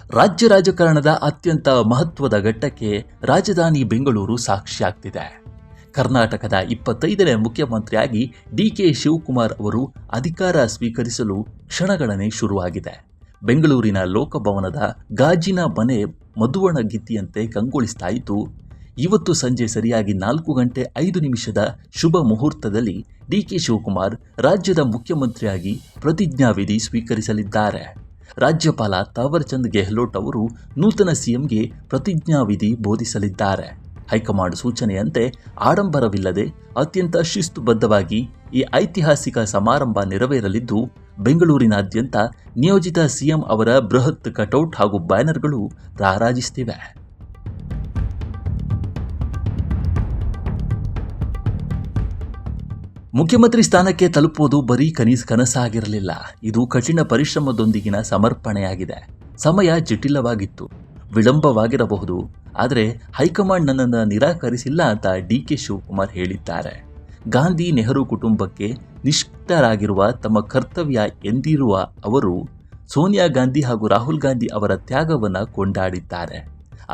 ರಾಜ್ಯ ರಾಜಕಾರಣದ ಅತ್ಯಂತ ಮಹತ್ವದ ಘಟ್ಟಕ್ಕೆ ರಾಜಧಾನಿ ಬೆಂಗಳೂರು ಸಾಕ್ಷಿಯಾಗ್ತಿದೆ. ಕರ್ನಾಟಕದ 25ನೇ ಮುಖ್ಯಮಂತ್ರಿಯಾಗಿ ಡಿಕೆ ಶಿವಕುಮಾರ್ ಅವರು ಅಧಿಕಾರ ಸ್ವೀಕರಿಸಲು ಕ್ಷಣಗಣನೆ ಶುರುವಾಗಿದೆ. ಬೆಂಗಳೂರಿನ ಲೋಕಭವನದ ಗಾಜಿನ ಮನೆ ಮಧುವಣಗಿತ್ತಿಯಂತೆ ಕಂಗೊಳಿಸ್ತಾ ಇದ್ದು, ಇವತ್ತು ಸಂಜೆ ಸರಿಯಾಗಿ 4:05 ಶುಭ ಮುಹೂರ್ತದಲ್ಲಿ ಡಿಕೆ ಶಿವಕುಮಾರ್ ರಾಜ್ಯದ ಮುಖ್ಯಮಂತ್ರಿಯಾಗಿ ಪ್ರತಿಜ್ಞಾವಿಧಿ ಸ್ವೀಕರಿಸಲಿದ್ದಾರೆ. ರಾಜ್ಯಪಾಲ ತಾವರ್ಚಂದ್ ಗೆಹ್ಲೋಟ್ ಅವರು ನೂತನ ಸಿಎಂಗೆ ಪ್ರತಿಜ್ಞಾವಿಧಿ ಬೋಧಿಸಲಿದ್ದಾರೆ. ಹೈಕಮಾಂಡ್ ಸೂಚನೆಯಂತೆ ಆಡಂಬರವಿಲ್ಲದೆ ಅತ್ಯಂತ ಶಿಸ್ತುಬದ್ಧವಾಗಿ ಈ ಐತಿಹಾಸಿಕ ಸಮಾರಂಭ ನೆರವೇರಲಿದ್ದು, ಬೆಂಗಳೂರಿನಾದ್ಯಂತ ನಿಯೋಜಿತ ಸಿಎಂ ಅವರ ಬೃಹತ್ ಕಟೌಟ್ ಹಾಗೂ ಬ್ಯಾನರ್ಗಳು ರಾರಾಜಿಸುತ್ತಿವೆ. ಮುಖ್ಯಮಂತ್ರಿ ಸ್ಥಾನಕ್ಕೆ ತಲುಪುವುದು ಬರೀ ಕನಸಾಗಿರಲಿಲ್ಲ. ಇದು ಕಠಿಣ ಪರಿಶ್ರಮದೊಂದಿಗಿನ ಸಮರ್ಪಣೆಯಾಗಿದೆ. ಸಮಯ ಜಟಿಲವಾಗಿತ್ತು, ವಿಳಂಬವಾಗಿರಬಹುದು, ಆದರೆ ಹೈಕಮಾಂಡ್ ನನ್ನನ್ನು ನಿರಾಕರಿಸಿಲ್ಲ ಅಂತ ಡಿಕೆ ಶಿವಕುಮಾರ್ ಹೇಳಿದ್ದಾರೆ. ಗಾಂಧಿ ನೆಹರು ಕುಟುಂಬಕ್ಕೆ ನಿಷ್ಠರಾಗಿರುವ ತಮ್ಮ ಕರ್ತವ್ಯ ಎಂದಿರುವ ಅವರು ಸೋನಿಯಾ ಗಾಂಧಿ ಹಾಗೂ ರಾಹುಲ್ ಗಾಂಧಿ ಅವರ ತ್ಯಾಗವನ್ನು ಕೊಂಡಾಡಿದ್ದಾರೆ.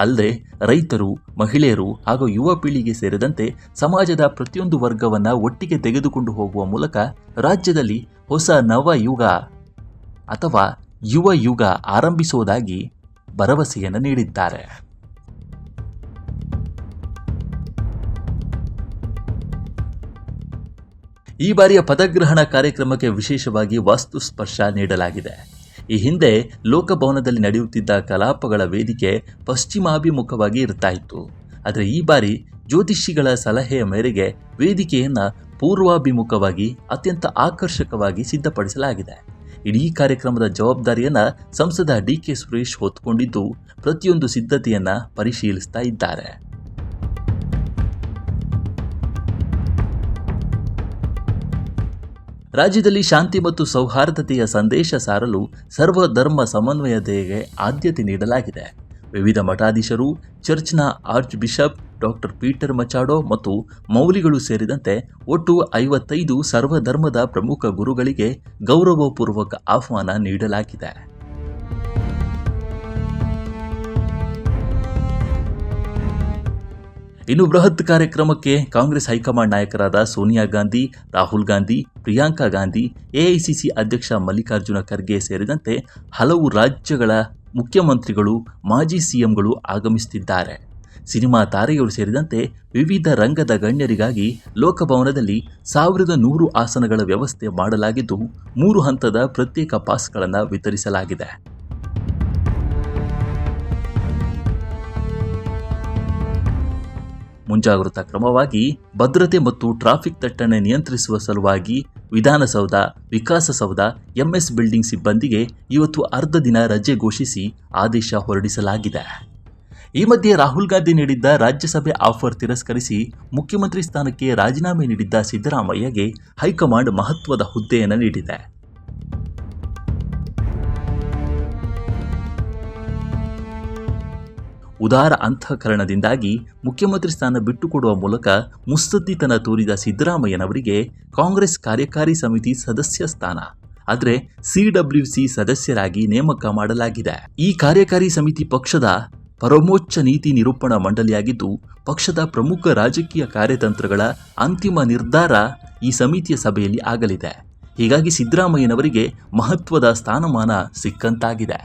ಅಲ್ಲದೆ ರೈತರು, ಮಹಿಳೆಯರು ಹಾಗೂ ಯುವ ಪೀಳಿಗೆ ಸೇರಿದಂತೆ ಸಮಾಜದ ಪ್ರತಿಯೊಂದು ವರ್ಗವನ್ನು ಒಟ್ಟಿಗೆ ತೆಗೆದುಕೊಂಡು ಹೋಗುವ ಮೂಲಕ ರಾಜ್ಯದಲ್ಲಿ ಹೊಸ ನವಯುಗ ಅಥವಾ ಯುವ ಯುಗ ಆರಂಭಿಸುವುದಾಗಿ ಭರವಸೆಯನ್ನು ನೀಡಿದ್ದಾರೆ. ಈ ಬಾರಿಯ ಪದಗ್ರಹಣ ಕಾರ್ಯಕ್ರಮಕ್ಕೆ ವಿಶೇಷವಾಗಿ ವಾಸ್ತುಸ್ಪರ್ಶ ನೀಡಲಾಗಿದೆ. ಈ ಹಿಂದೆ ಲೋಕಭವನದಲ್ಲಿ ನಡೆಯುತ್ತಿದ್ದ ಕಲಾಪಗಳ ವೇದಿಕೆ ಪಶ್ಚಿಮಾಭಿಮುಖವಾಗಿ ಇರ್ತಾ ಇತ್ತು. ಆದರೆ ಈ ಬಾರಿ ಜ್ಯೋತಿಷಿಗಳ ಸಲಹೆಯ ಮೇರೆಗೆ ವೇದಿಕೆಯನ್ನು ಪೂರ್ವಾಭಿಮುಖವಾಗಿ ಅತ್ಯಂತ ಆಕರ್ಷಕವಾಗಿ ಸಿದ್ಧಪಡಿಸಲಾಗಿದೆ. ಇಡೀ ಕಾರ್ಯಕ್ರಮದ ಜವಾಬ್ದಾರಿಯನ್ನು ಸಂಸದ ಡಿಕೆ ಸುರೇಶ್ ಹೊತ್ತುಕೊಂಡಿದ್ದು, ಪ್ರತಿಯೊಂದು ಸಿದ್ಧತೆಯನ್ನು ಪರಿಶೀಲಿಸ್ತಾ ಇದ್ದಾರೆ. ರಾಜ್ಯದಲ್ಲಿ ಶಾಂತಿ ಮತ್ತು ಸೌಹಾರ್ದತೆಯ ಸಂದೇಶ ಸಾರಲು ಸರ್ವಧರ್ಮ ಸಮನ್ವಯತೆಗೆ ಆದ್ಯತೆ ನೀಡಲಾಗಿದೆ. ವಿವಿಧ ಮಠಾಧೀಶರು, ಚರ್ಚ್ನ ಆರ್ಚ್ ಬಿಷಪ್ ಡಾಕ್ಟರ್ ಪೀಟರ್ ಮಚಾಡೋ ಮತ್ತು ಮೌಲಿಗಳು ಸೇರಿದಂತೆ ಒಟ್ಟು 55 ಸರ್ವಧರ್ಮದ ಪ್ರಮುಖ ಗುರುಗಳಿಗೆ ಗೌರವಪೂರ್ವಕ ಆಹ್ವಾನ ನೀಡಲಾಗಿದೆ. ಇನ್ನು ಬೃಹತ್ ಕಾರ್ಯಕ್ರಮಕ್ಕೆ ಕಾಂಗ್ರೆಸ್ ಹೈಕಮಾಂಡ್ ನಾಯಕರಾದ ಸೋನಿಯಾ ಗಾಂಧಿ, ರಾಹುಲ್ ಗಾಂಧಿ, ಪ್ರಿಯಾಂಕಾ ಗಾಂಧಿ, ಎಐಸಿಸಿ ಅಧ್ಯಕ್ಷ ಮಲ್ಲಿಕಾರ್ಜುನ ಖರ್ಗೆ ಸೇರಿದಂತೆ ಹಲವು ರಾಜ್ಯಗಳ ಮುಖ್ಯಮಂತ್ರಿಗಳು, ಮಾಜಿ ಸಿಎಂಗಳು ಆಗಮಿಸುತ್ತಿದ್ದಾರೆ. ಸಿನಿಮಾ ತಾರೆಯರು ಸೇರಿದಂತೆ ವಿವಿಧ ರಂಗದ ಗಣ್ಯರಿಗಾಗಿ ಲೋಕಭವನದಲ್ಲಿ 1100 ಆಸನಗಳ ವ್ಯವಸ್ಥೆ ಮಾಡಲಾಗಿದ್ದು, 3 ಹಂತದ ಪ್ರತ್ಯೇಕ ಪಾಸ್ಗಳನ್ನು ವಿತರಿಸಲಾಗಿದೆ. ಮುಂಜಾಗ್ರತಾ ಕ್ರಮವಾಗಿ ಭದ್ರತೆ ಮತ್ತು ಟ್ರಾಫಿಕ್ ದಟ್ಟಣೆ ನಿಯಂತ್ರಿಸುವ ಸಲುವಾಗಿ ವಿಧಾನಸೌಧ, ವಿಕಾಸಸೌಧ, ಎಂಎಸ್ ಬಿಲ್ಡಿಂಗ್ ಸಿಬ್ಬಂದಿಗೆ ಇವತ್ತು ಅರ್ಧ ದಿನ ರಜೆ ಘೋಷಿಸಿ ಆದೇಶ ಹೊರಡಿಸಲಾಗಿದೆ. ಈ ಮಧ್ಯೆ ರಾಹುಲ್ ಗಾಂಧಿ ನೀಡಿದ್ದ ರಾಜ್ಯಸಭೆ ಆಫರ್ ತಿರಸ್ಕರಿಸಿ ಮುಖ್ಯಮಂತ್ರಿ ಸ್ಥಾನಕ್ಕೆ ರಾಜೀನಾಮೆ ನೀಡಿದ್ದ ಸಿದ್ದರಾಮಯ್ಯಗೆ ಹೈಕಮಾಂಡ್ ಮಹತ್ವದ ಹುದ್ದೆಯನ್ನು ನೀಡಿದೆ. ಉದಾರ ಅಂತಃಕರಣದಿಂದಾಗಿ ಮುಖ್ಯಮಂತ್ರಿ ಸ್ಥಾನ ಬಿಟ್ಟುಕೊಡುವ ಮೂಲಕ ಮುತ್ಸದ್ದಿತನ ತೋರಿದ ಸಿದ್ದರಾಮಯ್ಯನವರಿಗೆ ಕಾಂಗ್ರೆಸ್ ಕಾರ್ಯಕಾರಿ ಸಮಿತಿ ಸದಸ್ಯ ಸ್ಥಾನ, ಆದರೆ ಸಿಡಬ್ಲ್ಯೂಸಿ ಸದಸ್ಯರಾಗಿ ನೇಮಕ ಮಾಡಲಾಗಿದೆ. ಈ ಕಾರ್ಯಕಾರಿ ಸಮಿತಿ ಪಕ್ಷದ ಪರಮೋಚ್ಚ ನೀತಿ ನಿರೂಪಣಾ ಮಂಡಳಿಯಾಗಿದ್ದು, ಪಕ್ಷದ ಪ್ರಮುಖ ರಾಜಕೀಯ ಕಾರ್ಯತಂತ್ರಗಳ ಅಂತಿಮ ನಿರ್ಧಾರ ಈ ಸಮಿತಿಯ ಸಭೆಯಲ್ಲಿ ಆಗಲಿದೆ. ಹೀಗಾಗಿ ಸಿದ್ದರಾಮಯ್ಯನವರಿಗೆ ಮಹತ್ವದ ಸ್ಥಾನಮಾನ ಸಿಕ್ಕಂತಾಗಿದೆ.